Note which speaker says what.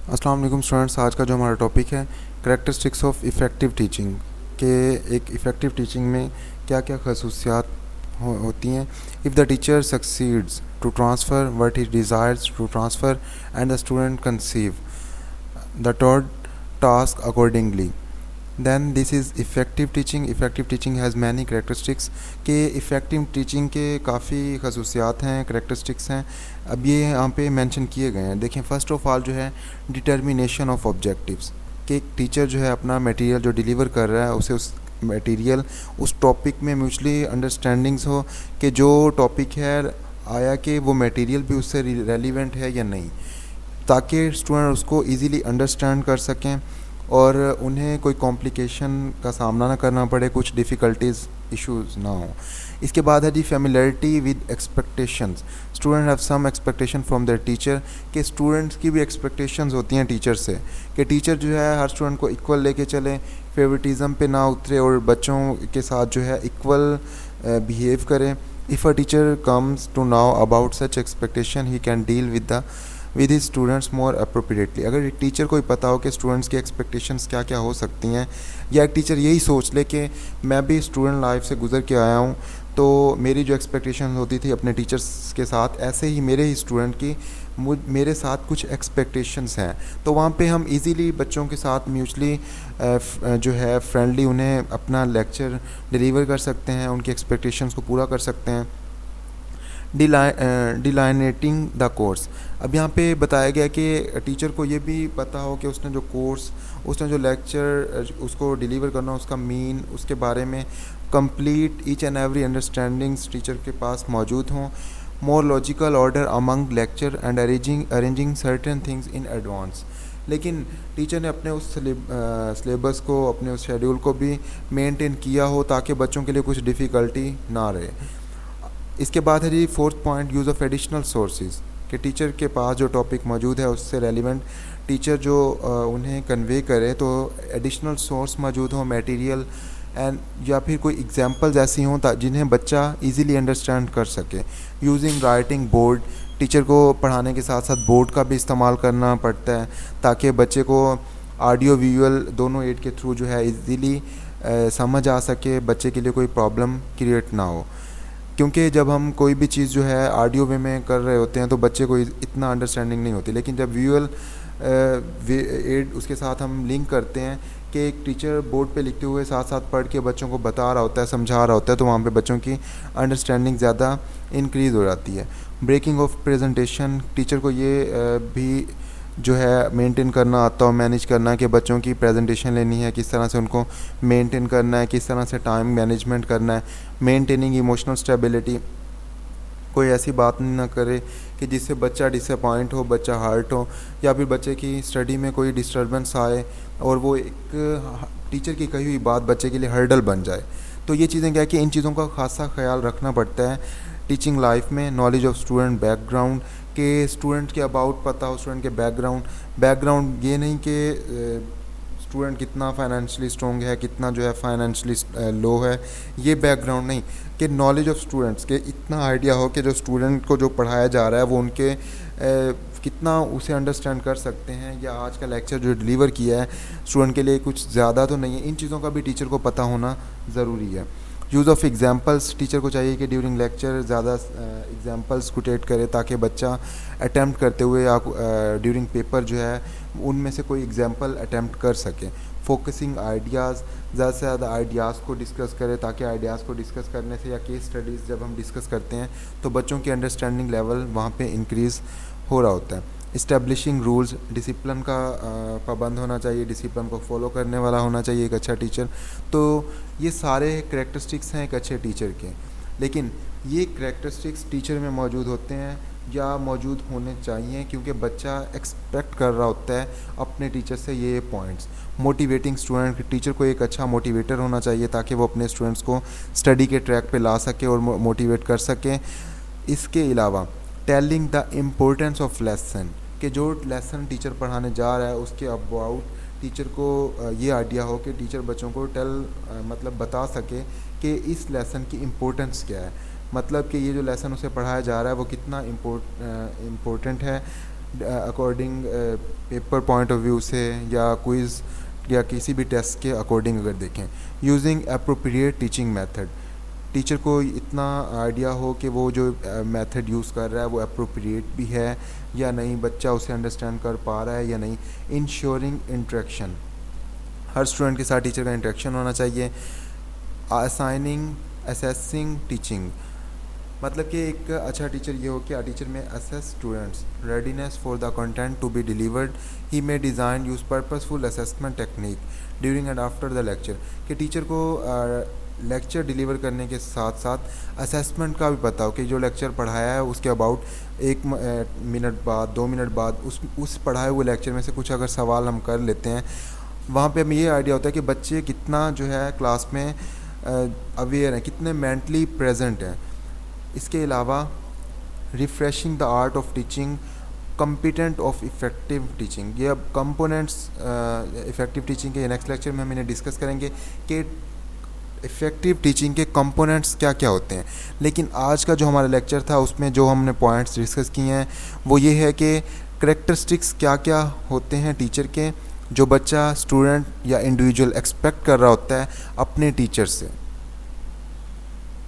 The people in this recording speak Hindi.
Speaker 1: अस्सलाम वालेकुम स्टूडेंट्स। आज का जो हमारा टॉपिक है करैक्टरिस्टिक्स ऑफ इफ़ेक्टिव टीचिंग के एक इफ़ेक्टिव टीचिंग में क्या क्या खसूसियात होती हैं। If the teacher succeeds to transfer what he desires to transfer and the student conceive the taught task accordingly then this is effective teaching. Effective teaching has many characteristics के इफ़ेक्टिव टीचिंग के काफ़ी खसूसियात हैं, करेक्टरिस्टिक्स हैं। अब ये यहाँ पे मेंशन किए गए हैं। देखें, फ़र्स्ट ऑफ़ ऑल जो है डिटर्मिनेशन ऑफ ऑब्जेक्टिव्स कि एक टीचर जो है अपना मटेरियल जो डिलीवर कर रहा है उसे उस मटेरियल उस टॉपिक में म्यूचुअली अंडरस्टैंडिंग्स हो कि जो टॉपिक है आया कि वो मटेरियल भी उससे रेलिवेंट है या नहीं, ताकि स्टूडेंट उसको इजीली अंडरस्टैंड कर सकें और उन्हें कोई कॉम्प्लिकेशन का सामना ना करना पड़े, कुछ डिफ़िकल्टीज़ इश्यूज़ ना हो। इसके बाद है जी familiarity with expectations. Student have some expectation from their teacher कि स्टूडेंट्स की भी एक्सपेक्टेशंस होती हैं टीचर से कि टीचर जो है हर स्टूडेंट को इक्वल लेके चले, फेवरेटिज़म पे ना उतरे और बच्चों के साथ जो है इक्वल बिहेव करें। If a teacher comes to know about such expectation he can deal with his students more appropriately. अगर एक टीचर को ही पता हो कि स्टूडेंट्स की एक्सपेक्टेशंस क्या क्या हो सकती हैं, या एक टीचर यही सोच ले कि मैं भी स्टूडेंट लाइफ से गुजर के आया हूँ तो मेरी जो एक्सपेक्टेशन होती थी अपने टीचर्स के साथ, ऐसे ही मेरे ही स्टूडेंट की मेरे साथ कुछ एक्सपेक्टेशंस हैं, तो वहाँ पे हम इजीली बच्चों के साथ म्यूचुअली जो है फ्रेंडली उन्हें अपना लेक्चर डिलीवर कर सकते हैं, उनकी एक्सपेक्टेशंस को पूरा कर सकते हैं। डिलाइनेटिंग द कोर्स। अब यहाँ पे बताया गया कि टीचर को ये भी पता हो कि उसने जो कोर्स, उसने जो लेक्चर उसको डिलीवर करना उसका मीन, उसके बारे में complete each and every understandings teacher के पास मौजूद हों। More logical order among lecture and arranging certain things in advance. लेकिन टीचर ने अपने उस सिलेबस को, अपने उस शेड्यूल को भी मेंटेन किया हो ताकि बच्चों के लिए कुछ डिफ़िकल्टी ना रहे। इसके बाद है जी fourth point, use of additional sources कि टीचर के पास जो टॉपिक मौजूद है उससे रेलिवेंट टीचर जो उन्हें कन्वे करे तो एडिशनल सोर्स मौजूद हो, मटेरियल एंड या फिर कोई एग्जांपल्स ऐसी हों जिन्हें बच्चा इजीली अंडरस्टैंड कर सके। यूजिंग राइटिंग बोर्ड, टीचर को पढ़ाने के साथ साथ बोर्ड का भी इस्तेमाल करना पड़ता है ताकि बच्चे को ऑडियो विजुअल दोनों एड के थ्रू जो है इजीली समझ आ सके, बच्चे के लिए कोई प्रॉब्लम क्रिएट ना हो। क्योंकि जब हम कोई भी चीज़ जो है ऑडियो वे में कर रहे होते हैं तो बच्चे को इतना अंडरस्टैंडिंग नहीं होती, लेकिन जब विजुअल एड उसके साथ हम लिंक करते हैं कि एक टीचर बोर्ड पे लिखते हुए साथ साथ पढ़ के बच्चों को बता रहा होता है, समझा रहा होता है, तो वहाँ पे बच्चों की अंडरस्टैंडिंग ज़्यादा इंक्रीज़ हो जाती है। ब्रेकिंग ऑफ प्रेजेंटेशन, टीचर को ये भी जो है मेंटेन करना आता हो, मैनेज करना है कि बच्चों की प्रेजेंटेशन लेनी है, किस तरह से उनको मेंटेन करना है, किस तरह से टाइम मैनेजमेंट करना है। मेंटेनिंग इमोशनल स्टेबिलिटी, कोई ऐसी बात ना करे कि जिससे बच्चा डिसअपॉइंट हो, बच्चा हर्ट हो, या फिर बच्चे की स्टडी में कोई डिस्टर्बेंस आए और वो एक टीचर की कही हुई बात बच्चे के लिए हर्डल बन जाए। तो ये चीज़ें क्या है कि इन चीज़ों का खासा ख्याल रखना पड़ता है टीचिंग लाइफ में। नॉलेज ऑफ स्टूडेंट बैकग्राउंड के स्टूडेंट के अबाउट पता हो, स्टूडेंट के बैकग्राउंड ये नहीं कि स्टूडेंट कितना फाइनेंशियली स्ट्रॉन्ग है, कितना जो है फाइनेंशियली लो है, ये बैकग्राउंड नहीं, कि नॉलेज ऑफ स्टूडेंट्स के इतना आइडिया हो कि जो स्टूडेंट को जो पढ़ाया जा रहा है वो उनके कितना उसे अंडरस्टैंड कर सकते हैं, या आज का लेक्चर जो डिलीवर किया है स्टूडेंट के लिए कुछ ज़्यादा तो नहीं है। इन चीज़ों का भी टीचर को पता होना ज़रूरी है। यूज़ ऑफ एग्जांपल्स, टीचर को चाहिए कि ड्यूरिंग लेक्चर ज़्यादा एग्जांपल्स कोटेट करे ताकि बच्चा अटैम्प्ट करते हुए या ड्यूरिंग पेपर जो है उनमें से कोई एग्जांपल अटैम्प्ट कर सके। फोकसिंग आइडियाज़, ज़्यादा से ज़्यादा आइडियाज़ को डिस्कस करें ताकि आइडियाज़ को डिस्कस करने से या केस स्टडीज़ जब हम डिस्कस करते हैं तो बच्चों की अंडरस्टैंडिंग लेवल वहाँ पे इंक्रीज़ हो रहा होता है। इस्टेब्लिशिंग रूल्स, डिसिप्लिन का पाबंद होना चाहिए, डिसिप्लिन को फॉलो करने वाला होना चाहिए एक अच्छा टीचर। तो ये सारे करैक्टरिस्टिक्स हैं एक अच्छे टीचर के, लेकिन ये करैक्टरिस्टिक्स टीचर में मौजूद होते हैं या मौजूद होने चाहिए क्योंकि बच्चा एक्सपेक्ट कर रहा होता है अपने टीचर से ये पॉइंट्स। मोटिवेटिंग स्टूडेंट, टीचर को एक अच्छा मोटिवेटर होना चाहिए ताकि वो अपने स्टूडेंट्स को स्टडी के ट्रैक पे ला सके और मोटिवेट कर सके। इसके अलावा telling the importance of lesson, कि जो लेसन टीचर पढ़ाने जा रहा है उसके अबाउट टीचर को ये आइडिया हो कि टीचर बच्चों को मतलब बता सके कि इस लेसन की इम्पोर्टेंस क्या है, मतलब कि ये जो लेसन उसे पढ़ाया जा रहा है वो कितना इम्पोर्टेंट है according paper point of view से या क्विज़ या किसी भी टेस्ट के अकॉर्डिंग अगर देखें। Using appropriate teaching method, teacher को इतना आइडिया हो कि वो जो मेथड यूज़ कर रहा है वो अप्रोप्रिएट भी है या नहीं, बच्चा उसे अंडरस्टैंड कर पा रहा है या नहीं। इंश्योरिंग इंटरेक्शन, हर स्टूडेंट के साथ टीचर का इंटरेक्शन होना चाहिए। असाइनिंग असेसिंग टीचिंग, मतलब कि एक अच्छा टीचर ये हो कि teacher may assess students readiness for the content to be delivered, he may design use purposeful assessment technique during and after the lecture, कि टीचर को लेक्चर डिलीवर करने के साथ साथ असेसमेंट का भी पता हो कि जो लेक्चर पढ़ाया है उसके अबाउट 1 मिनट बाद 2 मिनट बाद उस पढ़ाए हुए लेक्चर में से कुछ अगर सवाल हम कर लेते हैं, वहाँ पे हमें ये आइडिया होता है कि बच्चे कितना जो है क्लास में अवेयर हैं, कितने मेंटली प्रेजेंट हैं। इसके अलावा refreshing the art of teaching, competent of effective teaching, ये अब कंपोनेंट्स इफ़ेक्टिव टीचिंग के नेक्स्ट लेक्चर में हम इन्हें डिस्कस करेंगे कि इफ़ेक्टिव टीचिंग के कंपोनेंट्स क्या क्या होते हैं। लेकिन आज का जो हमारा लेक्चर था उसमें जो हमने पॉइंट्स डिस्कस किए हैं वो ये है कि करेक्टरिस्टिक्स क्या क्या होते हैं टीचर के, जो बच्चा स्टूडेंट या इंडिविजुअल एक्सपेक्ट कर रहा होता है अपने टीचर से।